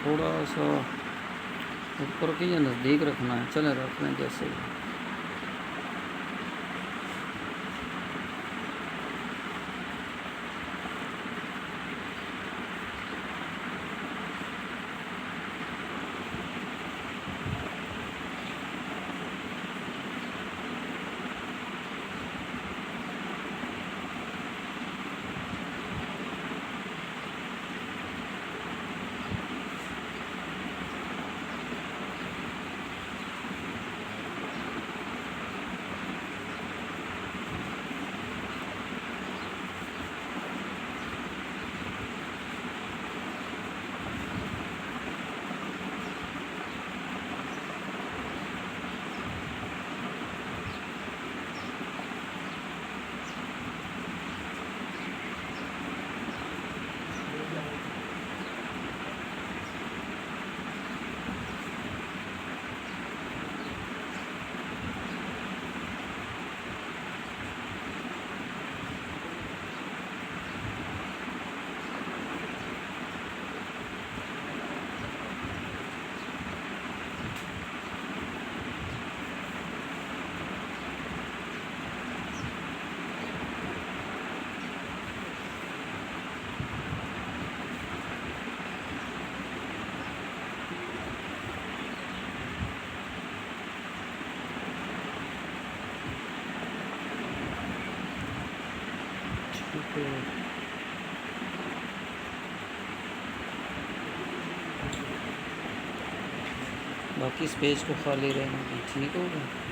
थोड़ा सा ऊपर के या नज़दीक रखना है, चलें रख लें जैसे ही। ठीक है, बाकी स्पेस को खाली रहने की, ठीक होगा।